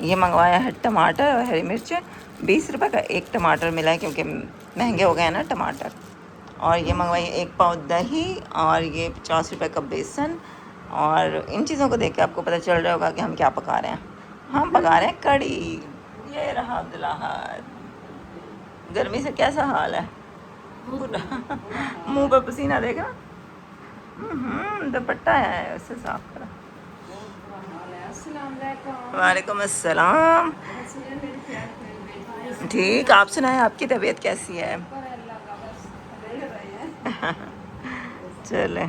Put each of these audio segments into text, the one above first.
ये मंगवाया है टमाटर और हरी मिर्च, 20 रुपये का एक टमाटर मिला है क्योंकि महंगे हो गए हैं ना टमाटर। और ये मंगवाई 1 पाव दही और ये 50 रुपये का बेसन। और इन चीज़ों को देख के आपको पता चल रहा होगा कि हम क्या पका रहे हैं। हम पका रहे हैं कड़ी। ये रहा अब्दुल्ला। गर्मी से कैसा हाल है पूरा मुंह पे पसीना देखा। दुपट्टा है उससे साफ करा। वालेकुम अस्सलाम। ठीक, आप सुनाएं, आपकी तबीयत कैसी है? चले।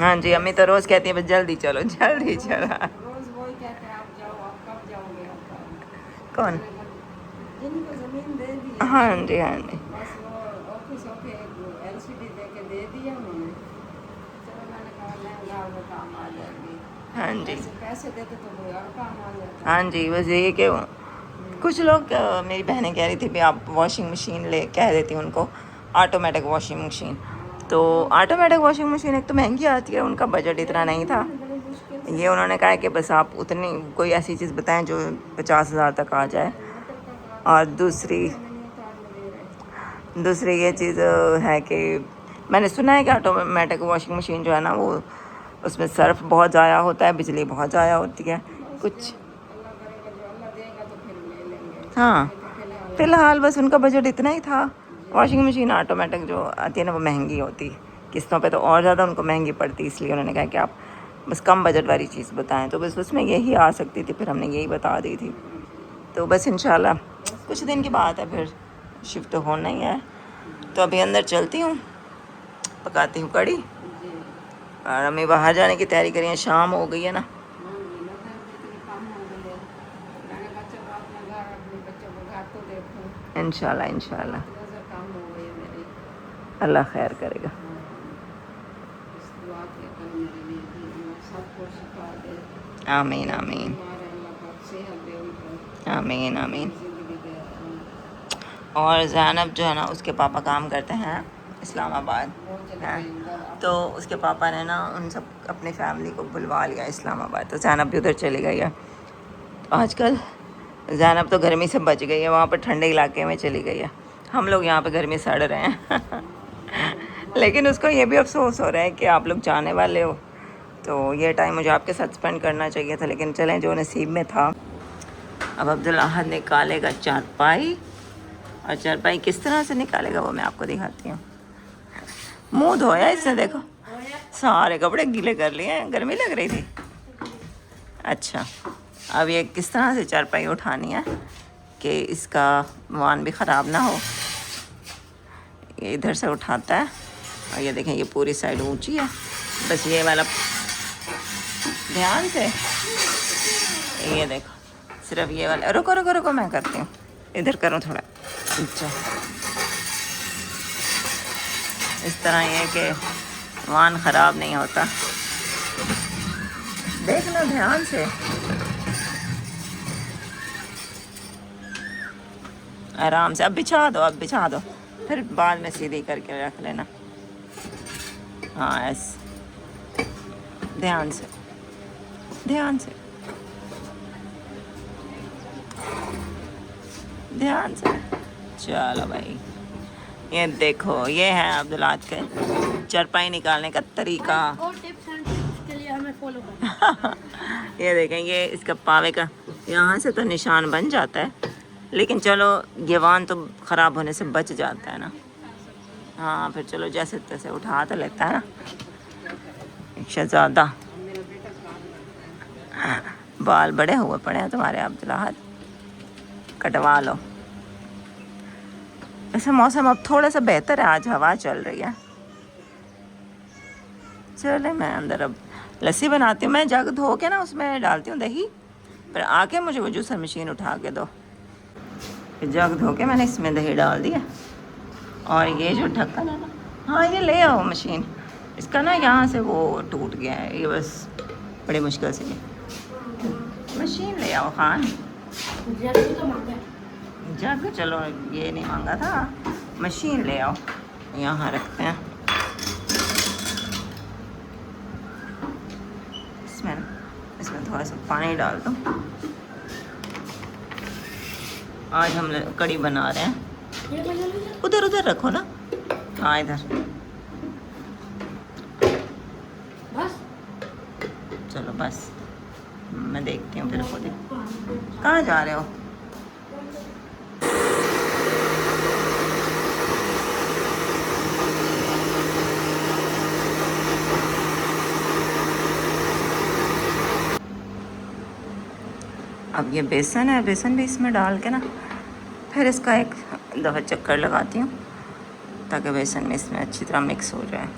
हाँ जी, अम्मी तो रोज़ कहती है बस जल्दी चलो जल्दी चलो। कौन? हाँ जी हाँ जी। हाँ जी पैसे देते तो कोई और काम आ जाता। हाँ जी, बस ये कि कुछ लोग मेरी बहनें कह रही थी भी आप वॉशिंग मशीन ले, कह देती हूँ उनको ऑटोमेटिक वॉशिंग मशीन। तो ऑटोमेटिक वॉशिंग मशीन एक तो महंगी आती है, उनका बजट इतना नहीं था। ये उन्होंने कहा कि बस आप उतनी कोई ऐसी चीज़ बताएं जो 50,000 तक आ जाए। और दूसरी ये चीज़ है कि मैंने सुना है कि ऑटोमेटिक वॉशिंग मशीन जो है ना, वो उसमें सर्फ बहुत ज़ाया होता है, बिजली बहुत ज़ाया होती है कुछ। हाँ, फ़िलहाल बस उनका बजट इतना ही था। वॉशिंग मशीन ऑटोमेटिक जो आती है ना, वो महंगी होती, किस्तों पे तो और ज़्यादा उनको महंगी पड़ती, इसलिए उन्होंने कहा कि आप बस कम बजट वाली चीज़ बताएं। तो बस उसमें यही आ सकती थी, फिर हमने यही बता दी थी। तो बस इंशाल्लाह कुछ दिन की बात है, फिर शिफ्ट होना ही है। तो अभी अंदर चलती हूँ, पकाती हूँ कड़ी। और हमें बाहर जाने की तैयारी करी है, शाम हो गई है ना। इंशाल्लाह इंशाल्लाह अल्लाह खैर करेगा। आमीन आमीन आमीन आमीन। और ज़ैनब जो है ना, उसके पापा काम करते हैं इस्लामाबाद हैं, तो उसके पापा ने ना उन सब अपनी फैमिली को बुलवा लिया इस्लामाबाद, तो ज़ैनब भी उधर चली गई है। तो आजकल ज़ैनब तो गर्मी से बच गई है, वहाँ पर ठंडे इलाके में चली गई है। हम लोग यहाँ पे गर्मी सड़ रहे हैं लेकिन उसको ये भी अफसोस हो रहा है कि आप लोग जाने वाले हो, तो ये टाइम मुझे आपके साथ स्पेंड करना चाहिए था, लेकिन चलें जो नसीब में था। अब अब्दुल्ला अहद निकालेगा चारपाई, और चारपाई किस तरह से निकालेगा वो मैं आपको दिखाती हूँ। मुँह धोया इसने, देखो सारे कपड़े गीले कर लिए हैं, गर्मी लग रही थी। अच्छा, अब ये किस तरह से चारपाई उठानी है कि इसका वान भी ख़राब ना हो। ये इधर से उठाता है, और ये देखें ये पूरी साइड ऊंची है, बस ये वाला ध्यान से, ये देखो सिर्फ ये वाला। रुको रुको रुको, मैं करती हूँ, इधर करूँ थोड़ा। अच्छा, इस तरह ये कि वान ख़राब नहीं होता, देख लो ध्यान से। आराम से, अब बिछा दो, अब बिछा दो, फिर बाद में सीधी करके रख लेना। हाँ ऐसे, ध्यान से ध्यान से ध्यान से। चलो भाई, ये देखो, ये है अब्दुल्ला के चारपाई निकालने का तरीका। और टिप्स एंड ट्रिक्स के लिए हमें फॉलो करें। ये देखें, ये इसका पावे का यहाँ से तो निशान बन जाता है, लेकिन चलो ये वान तो ख़राब होने से बच जाता है ना। हाँ फिर चलो जैसे तैसे उठा तो लेता है ना एक शहज़ादा। बाल बड़े हुए पड़े हैं तुम्हारे अब्दुल्ला, कटवा लो। वैसे मौसम अब थोड़ा सा बेहतर है, आज हवा चल रही है। चले मैं अंदर अब लस्सी बनाती हूँ। मैं जग धो के ना उसमें डालती हूँ दही, फिर आके मुझे वो जूसर मशीन उठा के दो। फिर जग धो के मैंने इसमें दही डाल दिया, और ये जो ढक्कन है ना, हाँ ये ले आओ मशीन, इसका ना यहाँ से वो टूट गया है, ये बस बड़ी मुश्किल से मशीन ले आओ खान। जग चलो ये नहीं मांगा था, मशीन ले आओ, यहाँ रखते हैं इसमें। इसमें थोड़ा सा पानी डाल दो। आज हम कड़ी बना रहे हैं। ये कर लो। उधर उधर रखो ना। हाँ इधर। बस चलो बस, मैं देखती हूँ फिर खुद ही। कहाँ जा रहे हो? अब ये बेसन है, बेसन भी इसमें डाल के ना फिर इसका एक दफ़ा चक्कर लगाती हूँ ताकि बेसन में इसमें अच्छी तरह मिक्स हो जाए।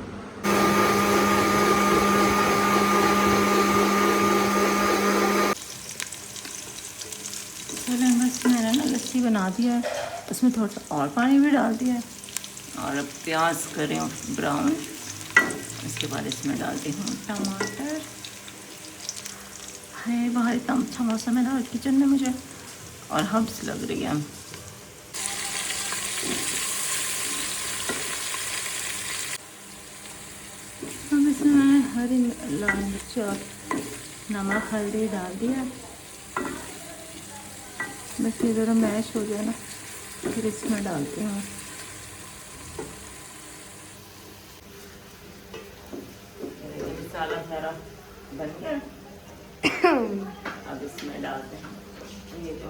चलो बस मैंने ना लस्सी बना दिया है, उसमें थोड़ा सा और पानी भी डाल दिया है और अब प्याज करें ब्राउन। इसके बाद इसमें डालती हूँ टमाटर। है बाहर इतना अच्छा मौसम है ना किचन में मुझे और हब्स लग रही है। अब इसमें मैंने हरी लाल मिर्च और नमक हल्दी डाल दिया। बस ये ज़रा मैश हो जाए ना फिर इसमें डालती हूँ। मसाला सारा बन गया। अब इसमें डालते हैं ये जो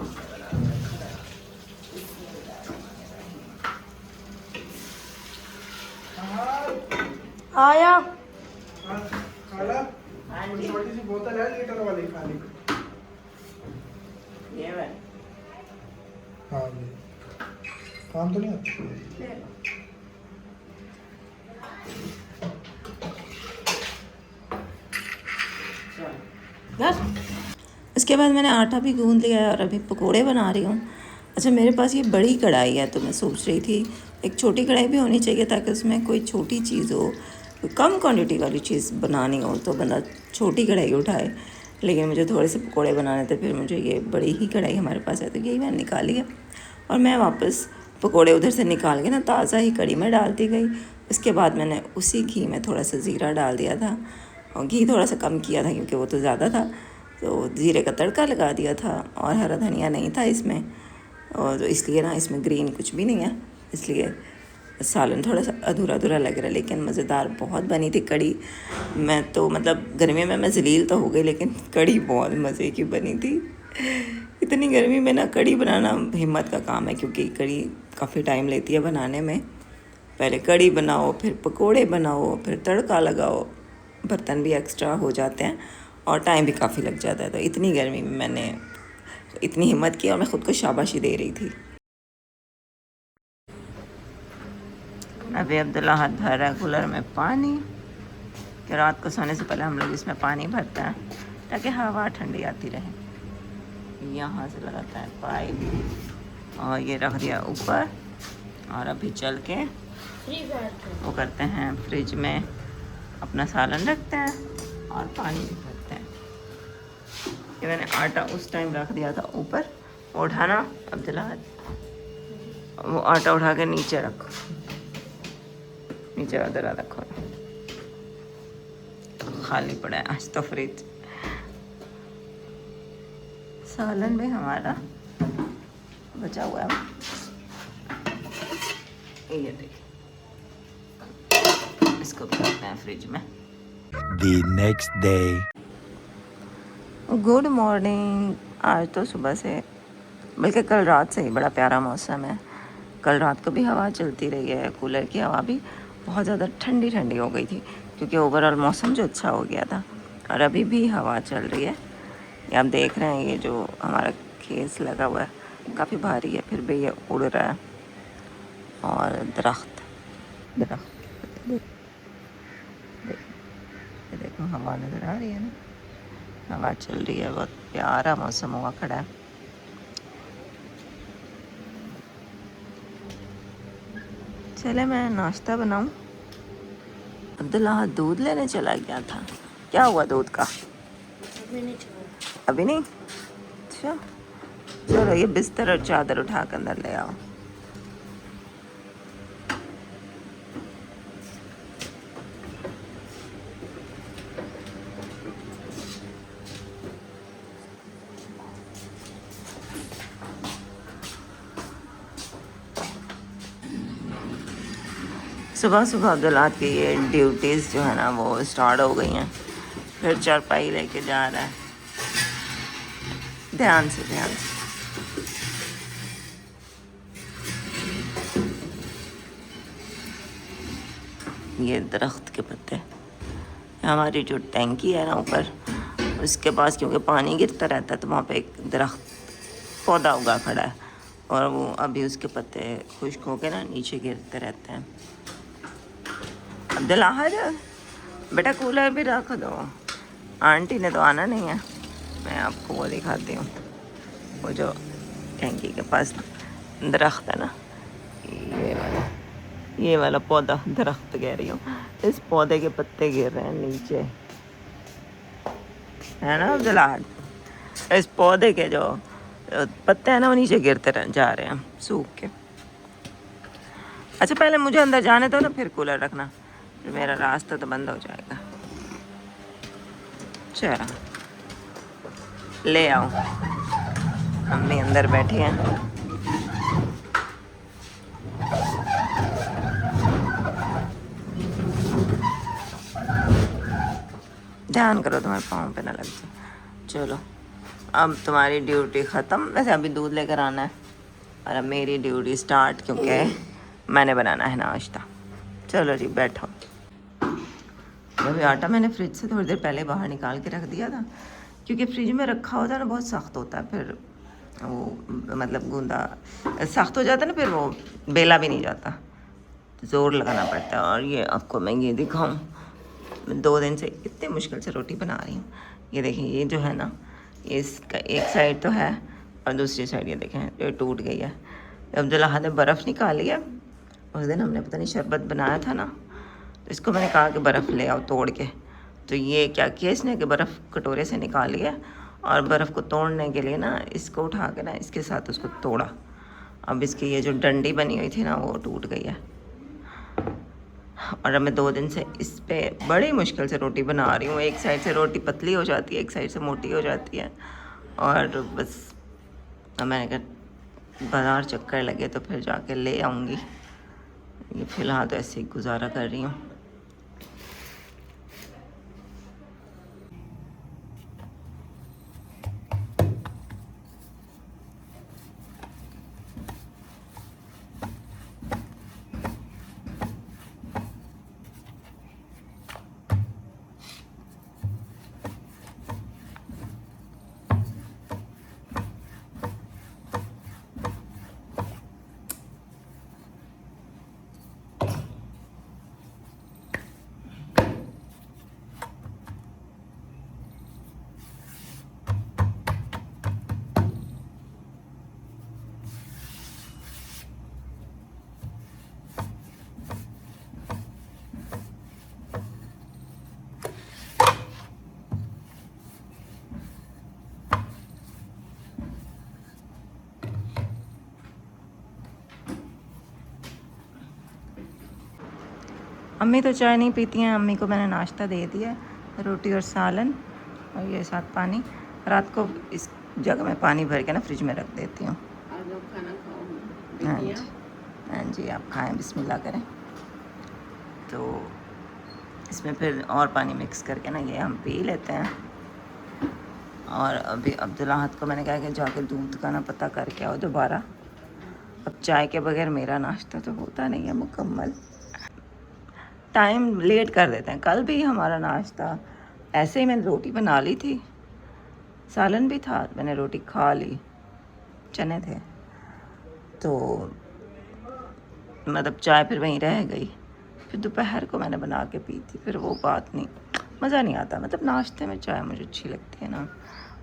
आया। खाला छोटी सी बोतल है लीटर वाली खाली। ये है। हाँ जी, काम तो नहीं आता। बस इसके बाद मैंने आटा भी गूंद लिया है और अभी पकोड़े बना रही हूँ। अच्छा मेरे पास ये बड़ी कढ़ाई है तो मैं सोच रही थी एक छोटी कढ़ाई भी होनी चाहिए ताकि उसमें कोई छोटी चीज़ हो, कम क्वांटिटी वाली चीज़ बनानी हो तो बंदा छोटी कढ़ाई उठाए। लेकिन मुझे थोड़े से पकोड़े बनाने थे, फिर मुझे ये बड़ी ही कढ़ाई हमारे पास है तो यही मैंने निकाली है और मैं वापस पकोड़े उधर से निकाल के ना ताज़ा ही कढ़ी में डालती गई। उसके बाद मैंने उसी घी में थोड़ा सा ज़ीरा डाल दिया था और घी थोड़ा सा कम किया था क्योंकि वो तो ज़्यादा था, तो ज़ीरे का तड़का लगा दिया था और हरा धनिया नहीं था इसमें और तो इसलिए ना इसमें ग्रीन कुछ भी नहीं है, इसलिए सालन थोड़ा सा अधूरा अधूरा लग रहा है। लेकिन मज़ेदार बहुत बनी थी कड़ी। मैं तो मतलब गर्मी में मैं जलील तो हो गई लेकिन कड़ी बहुत मज़े की बनी थी। इतनी गर्मी में ना कड़ी बनाना हिम्मत का काम है क्योंकि कड़ी काफ़ी टाइम लेती है बनाने में। पहले कड़ी बनाओ, फिर पकोड़े बनाओ, फिर तड़का लगाओ, बर्तन भी एक्स्ट्रा हो जाते हैं और टाइम भी काफ़ी लग जाता है। तो इतनी गर्मी में मैंने इतनी हिम्मत की और मैं ख़ुद को शाबाशी दे रही थी। अभी अब्दुल्ला हाथ भर रहा है कूलर में पानी कि रात को सोने से पहले हम लोग इसमें पानी भरते हैं ताकि हवा ठंडी आती रहे। यहाँ से लगाता है पाइप और ये रख दिया ऊपर और अभी चल के वो करते हैं फ्रिज में अपना सालन रखते हैं और पानी भी भरते हैं। ये मैंने आटा उस टाइम रख दिया था ऊपर, उठाना अब्दुल्ला वो आटा उठा के नीचे रखो, नीचे उधर रखो, खाली पड़ा है आज तो फ्रिज। सालन भी हमारा बचा हुआ है, ये देखिए इसको भी रखते हैं फ्रिज में। The next day. Good morning. आज तो सुबह से बल्कि कल रात से ही बड़ा प्यारा मौसम है। कल रात को भी हवा चलती रही है, कूलर की हवा भी बहुत ज़्यादा ठंडी ठंडी हो गई थी क्योंकि ओवरऑल मौसम जो अच्छा हो गया था। और अभी भी हवा चल रही है। ये आप देख रहे हैं ये जो हमारा खेस लगा हुआ है काफ़ी भारी है, फिर भी ये उड़ रहा है। और दरख्त ये देखो हवा नज़र आ रही है ना, हवा चल रही है, बहुत प्यारा मौसम हुआ खड़ा है। चले मैं नाश्ता बनाऊं। अब्दुल्ला दूध लेने चला गया था, क्या हुआ दूध का? अभी नहीं। अच्छा चलो ये बिस्तर और चादर उठा कर अंदर ले आओ। सुबह सुबह अब्दुल्लाहद की ये ड्यूटीज़ जो है ना वो स्टार्ट हो गई हैं। फिर चारपाई लेके जा रहा है। ध्यान से ध्यान से। ये दरख्त के पत्ते, हमारी जो टैंकी है ना ऊपर, उसके पास क्योंकि पानी गिरता रहता है तो वहाँ पे एक दरख्त पौधा उगा खड़ा है और वो अभी उसके पत्ते खुश्क होके ना नीचे गिरते रहते हैं। अब्दुल्लाहद बेटा कूलर भी रख दो, आंटी ने तो आना नहीं है। मैं आपको वो दिखाती हूँ, वो जो टैंकी के पास दरख्त है ना, ये वाला पौधा, दरख्त कह रही हूँ, इस पौधे के पत्ते गिर रहे हैं नीचे, है ना अब्दुल्लाहद। इस पौधे के जो पत्ते हैं ना वो नीचे गिरते जा रहे हैं सूख के। अच्छा पहले मुझे अंदर जाने दो ना, फिर कूलर रखना, फिर मेरा रास्ता तो बंद हो जाएगा। चलो ले आओ, अम्मी अंदर बैठी हैं। ध्यान करो तुम्हारे पाँव पे ना लग जाए। चलो अब तुम्हारी ड्यूटी ख़त्म। वैसे अभी दूध लेकर आना है और अब मेरी ड्यूटी स्टार्ट, क्योंकि मैंने बनाना है नाश्ता। चलो जी बैठो। अभी आटा मैंने फ्रिज से थोड़ी देर पहले बाहर निकाल के रख दिया था, क्योंकि फ्रिज में रखा होता है ना बहुत सख्त होता है, फिर वो मतलब गूंदा सख्त हो जाता है ना, फिर वो बेला भी नहीं जाता, ज़ोर लगाना पड़ता है। और ये आपको मैं ये दिखाऊं, 2 दिन से इतने मुश्किल से रोटी बना रही हूँ। ये देखें, ये जो है ना, इसका एक साइड तो है और दूसरी साइड ये देखें ये टूट गई है। अब्दुल्लाह ने बर्फ़ निकाली है, उस दिन हमने पता नहीं शरबत बनाया था ना, तो इसको मैंने कहा कि बर्फ़ ले आओ तोड़ के। तो ये क्या किया इसने कि बर्फ़ कटोरे से निकाल लिया और बर्फ़ को तोड़ने के लिए ना इसको उठा के ना इसके साथ उसको तोड़ा। अब इसकी ये जो डंडी बनी हुई थी ना वो टूट गई है। और अब मैं 2 दिन से इस पे बड़ी मुश्किल से रोटी बना रही हूँ। एक साइड से रोटी पतली हो जाती है, एक साइड से मोटी हो जाती है। और बस अब मैंने कहा बाज़ार चक्कर लगे तो फिर जाके ले आऊँगी। ये फ़िलहाल तो ऐसे ही गुजारा कर रही हूँ। अम्मी तो चाय नहीं पीती हैं। अम्मी को मैंने नाश्ता दे दिया, रोटी और सालन और ये साथ पानी। रात को इस जगह में पानी भर के ना फ्रिज में रख देती हूँ। हाँ जी, हाँ जी, आप खाएं, बिस्मिल्लाह करें। तो इसमें फिर और पानी मिक्स करके ना ये हम पी लेते हैं। और अभी अब्दुल्लाहद को मैंने कहा कि जाके दूध का ना पता करके आओ दोबारा। अब चाय के बगैर मेरा नाश्ता तो होता नहीं है मुकम्मल, टाइम लेट कर देते हैं। कल भी हमारा नाश्ता ऐसे ही, मैंने रोटी बना ली थी, सालन भी था, मैंने रोटी खा ली, चने थे, तो मतलब चाय फिर वहीं रह गई। फिर दोपहर को मैंने बना के पी थी, फिर वो बात नहीं, मज़ा नहीं आता। मतलब नाश्ते में चाय मुझे अच्छी लगती है ना,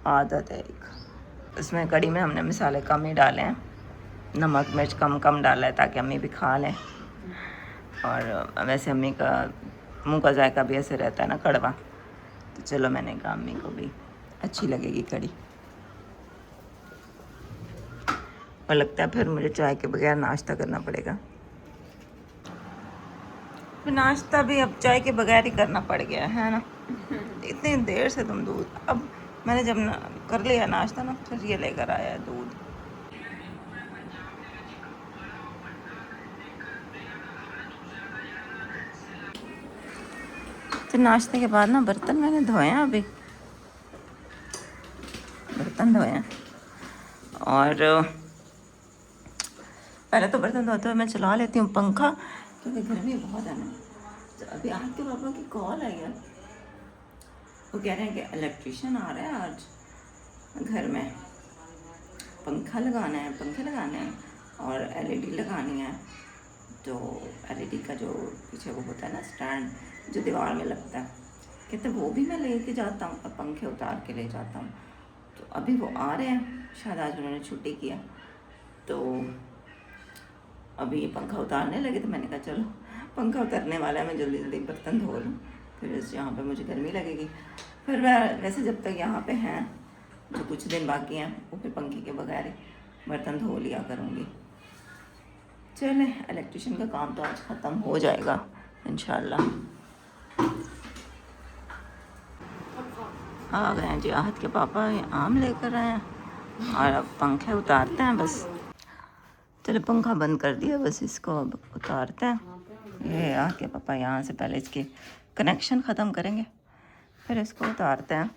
आदत है एक। इसमें कड़ी में हमने मसाले कम ही डाले हैं, नमक मिर्च कम कम डाला है ताकि अम्मी भी खा लें। और वैसे अम्मी का मुंह का जायका भी ऐसे रहता है ना कड़वा, तो चलो मैंने कहा अम्मी को भी अच्छी लगेगी कड़ी। और लगता है फिर मुझे चाय के बगैर नाश्ता करना पड़ेगा। फिर नाश्ता भी अब चाय के बगैर ही करना पड़ गया है ना। इतनी देर से तुम दूध, अब मैंने जब कर लिया नाश्ता ना, फिर ये लेकर आया दूध। तो नाश्ते के बाद ना बर्तन मैंने धोए हैं, अभी बर्तन धोए हैं। और पहले तो बर्तन धोते हुए मैं चला लेती हूँ पंखा, क्योंकि गर्मी बहुत है ना। तो अभी आपके पापा की कॉल आई है, वो कह रहे हैं कि इलेक्ट्रिशियन आ रहा है आज घर में, पंखा लगाना है, पंखे लगाने हैं और एलईडी लगानी है। तो एलईडी का जो पीछे वो होता है ना स्टैंड, जो दीवार में लगता है, कहते वो भी मैं लेके जाता हूँ और पंखे उतार के ले जाता हूँ। तो अभी वो आ रहे हैं, शायद आज उन्होंने छुट्टी किया, तो अभी पंखा उतारने लगे। तो मैंने कहा चलो पंखा उतरने वाला है, मैं जल्दी जल्दी बर्तन धो लूँ, फिर यहाँ पे मुझे गर्मी लगेगी। फिर वैसे जब तक यहाँ पे हैं, जो कुछ दिन बाकी हैं, वो फिर पंखे के बगैर बर्तन धो लिया करूँगी। चले, इलेक्ट्रिशियन का काम तो आज ख़त्म हो जाएगा इंशाल्लाह। आ गए हैं जी आहत के पापा, ये आम लेकर आए हैं और अब पंखे उतारते हैं बस। चलो पंखा बंद कर दिया, बस इसको अब उतारते हैं। ये आहत के पापा यहाँ से पहले इसके कनेक्शन ख़त्म करेंगे, फिर इसको उतारते हैं।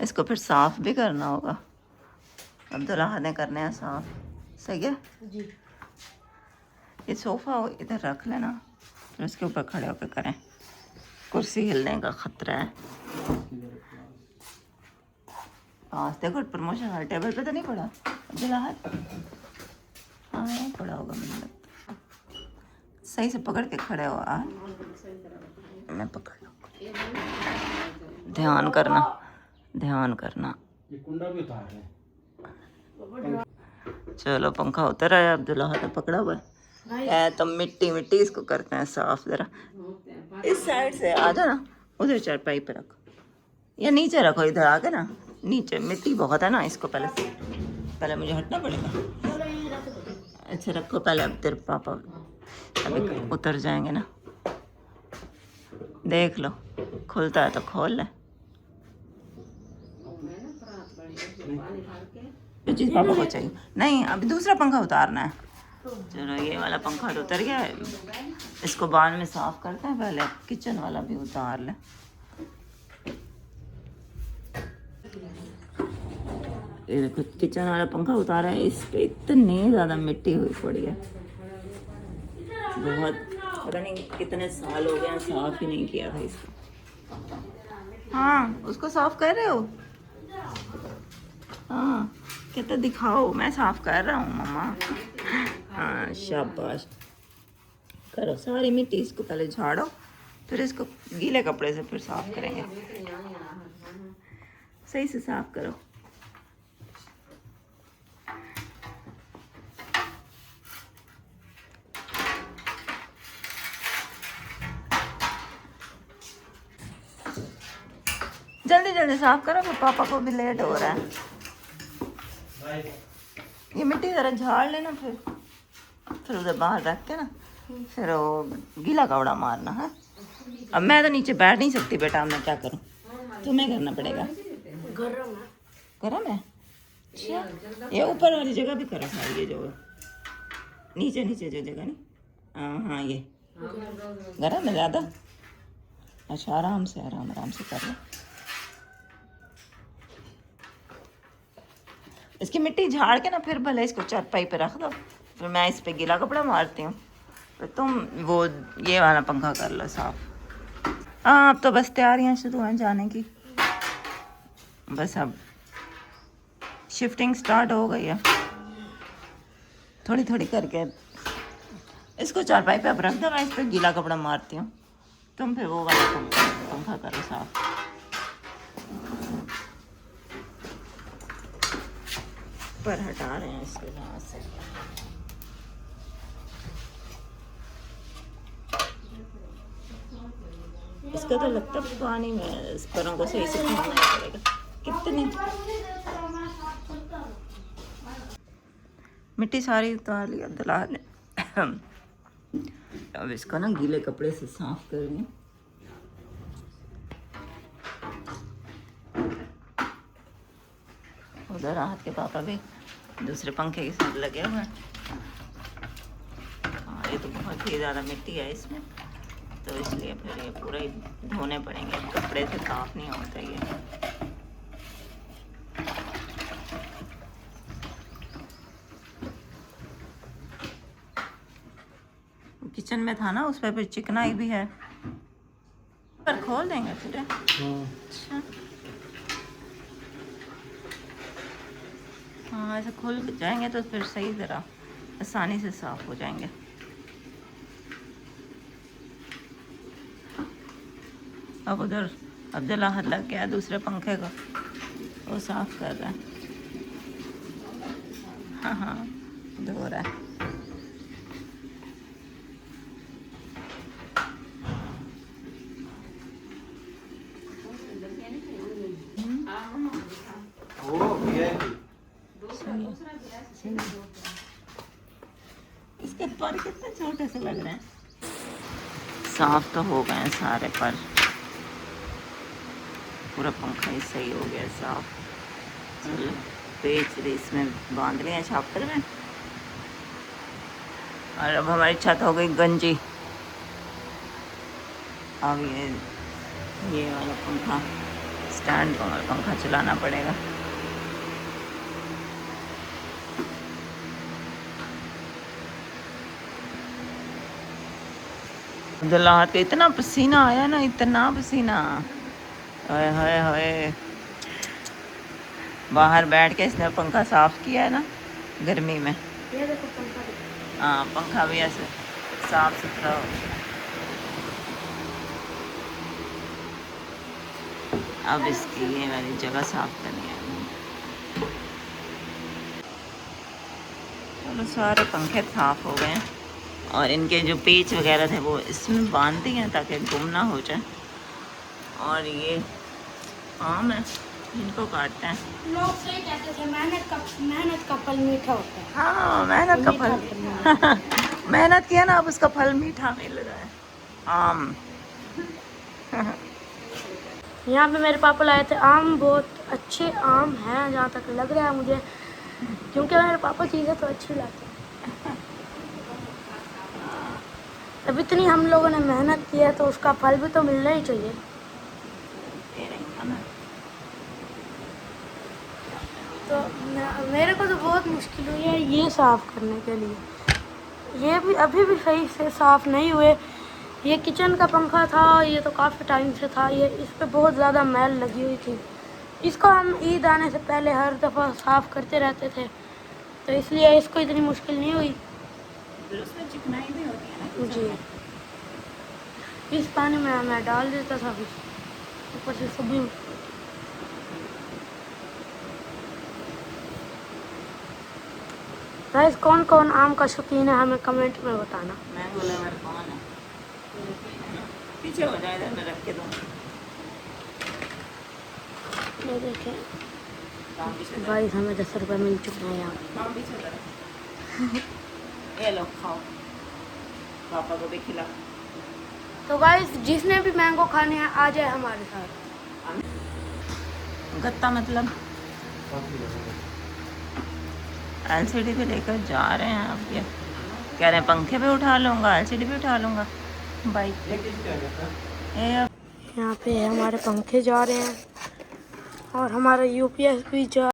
इसको फिर साफ़ भी करना होगा, अब्दुल्ला ने करने हैं साफ़। सही है जी। ये सोफ़ा इधर रख लेना, फिर उसके ऊपर खड़े होकर करें, कुर्सी हिलने का ख़तरा है। पास देखो प्रमोशन वाले टेबल पे तो नहीं पड़ा अब्दुल्ला? हाँ यहाँ पड़ा होगा मुझे लगता। सही से पकड़ के खड़े हो आ, मैं पकड़ लूँ। ध्यान करना, ध्यान करना। ये कुंडा भी उतार रहे हैं। चलो पंखा उतर आया, अब्दुल्ला हाथ पकड़ा हुआ है। तो मिट्टी मिट्टी इसको करते हैं साफ जरा। इस साइड से आ जा ना, उधर चारपाई पे रखो या नीचे रखो, इधर आके ना नीचे मिट्टी बहुत है ना, इसको पहले मुझे हटना पड़ेगा। अच्छा रखो पहले, अब तेरे पापा अभी उतर जाएंगे ना। देख लो खुलता है तो खोल ले। जो चीज़ पापा को चाहिए। नहीं अभी दूसरा पंखा उतारना है। चलो ये वाला पंखा तो उतर गया है, इसको बाद में साफ करते हैं, पहले किचन वाला भी उतार ले। ये देखो किचन वाला पंखा उतारा है, इस पे इतनी ज़्यादा मिट्टी हुई पड़ी है, बहुत, पता नहीं कितने साल हो गए हैं साफ ही नहीं किया था इसको। हाँ उसको साफ कर रहे हो? हाँ कहते दिखाओ, मैं साफ कर रहा हूँ मम्मा। हाँ शाबाश, करो सारी मिट्टी इसको पहले झाड़ो, फिर इसको गीले कपड़े से फिर साफ करेंगे। सही से साफ करो। जल्दी जल्दी साफ करो, फिर पापा को भी लेट हो रहा है। ये मिट्टी ज़रा झाड़ लेना, फिर उधर बाहर रख के ना, फिर वो गीला कपड़ा मारना है। अब मैं तो नीचे बैठ नहीं सकती बेटा, मैं क्या करूं, तुम्हें करना पड़ेगा। गरम है? अच्छा ये ऊपर वाली जगह भी करो सारी, ये जो नीचे नीचे जो जगह नहीं, हाँ हाँ ये गरम है ज़्यादा। अच्छा आराम से कर लो। इसकी मिट्टी झाड़ के ना फिर भले इसको चारपाई पे रख दो, फिर मैं इस पे गीला कपड़ा मारती हूँ, फिर तुम वो ये वाला पंखा कर लो साफ। हाँ अब तो बस तैयारियाँ शुरू हैं जाने की, बस अब शिफ्टिंग स्टार्ट हो गई है थोड़ी थोड़ी करके। इसको चारपाई पे अब रख दो, मैं इस पर गीला कपड़ा मारती हूँ, तुम फिर वो वाला पंखा करो साफ। पर हटा रहे हैं इसको यहाँ से। इसका तो लगता है पानी में इस परों को सही से धोना पड़ेगा। कितनी मिट्टी सारी उतार ली अब्दुल्ला ने। अब इसको ना गीले कपड़े से साफ करेंगे। उधर राहत के पापा भी दूसरे पंखे के साथ लगे हुए हैं। ये तो बहुत ही ज़्यादा मिट्टी है इसमें। तो इसलिए फिर ये पूरा ही धोने पड़ेंगे, कपड़े से साफ नहीं होता ये। किचन में था ना, उस पर फिर चिकनाई भी है, पर खोल देंगे फिर। अच्छा हाँ, ऐसे खुल जाएंगे तो फिर सही ज़रा आसानी से साफ हो जाएंगे। अब उधर अब्दुल्ला हाथ लग गया दूसरे पंखे को, वो साफ कर रहा है। हाँ हाँ धो रहा है। इसके पर कितने छोटे से लग रहे हैं। साफ तो हो गए हैं सारे पर, पूरा पंखा ही सही हो गया साफ। चलो पेच इसमें बांध लिया छापर में। और अब हमारी छत हो गई गंजी। अब ये वाला पंखा स्टैंड वाला पंखा चलाना पड़ेगा। अब्दुल्ला हाथ का इतना पसीना आया ना, इतना पसीना, हाय हाय हाय। बाहर बैठ के इसने पंखा साफ किया है ना गर्मी में। ये देखो पंखा। हाँ पंखा भी ऐसे साफ सुथरा हो गया। अब इसकी ये वाली जगह साफ करनी है। चलो सारे पंखे साफ हो गए हैं और इनके जो पेच वगैरह थे वो इसमें बांध दिए हैं ताकि गुम ना हो जाए। और ये आम है, इनको काटते हैं। लोग सही कहते थे मेहनत का फल मीठा होता है। हाँ मेहनत का फल मेहनत किया ना, अब उसका फल मीठा मिल रहा है, आम। यहाँ पे मेरे पापा लाए थे आम, बहुत अच्छे आम हैं जहाँ तक लग रहा है मुझे, क्योंकि मेरे पापा चीज़ें तो अच्छी लाते हैं। अब इतनी हम लोगों ने मेहनत की है तो उसका फल भी तो मिलना ही चाहिए। तो मेरे को तो बहुत मुश्किल हुई है ये साफ़ करने के लिए। ये भी अभी भी सही से साफ़ नहीं हुए। ये किचन का पंखा था, ये तो काफ़ी टाइम से था, ये इस पर बहुत ज़्यादा मैल लगी हुई थी। इसको हम ईद आने से पहले हर दफ़ा साफ़ करते रहते थे, तो इसलिए इसको इतनी मुश्किल नहीं हुई। उसमें चिकनाई भी होती है ना जी, इस पानी में मैं डाल देता था, फिर ऊपर से सभी। गाइस कौन कौन आम का शौकीन है हमें कमेंट में बताना। मैंगो लवर कौन है? पीछे हो जाए, इधर मैं रख के दूँ। ये देखें काम पीछे गाइस, हमें 10 रुपये मिल चुके हैं यहाँ। काम पीछे कर। ये लो खाओ, पापा को भी खिला। तो गाइस जिसने भी मैंगो खाने हैं आ जाए हमारे साथ। गत्ता मतलब एलसीडी पे लेकर जा रहे हैं आप। ये कह रहे हैं पंखे पे उठा लूँगा, एलसीडी पे उठा लूँगा बाइक पे। यहाँ पे हमारे पंखे जा रहे हैं और हमारा यूपीएस भी जा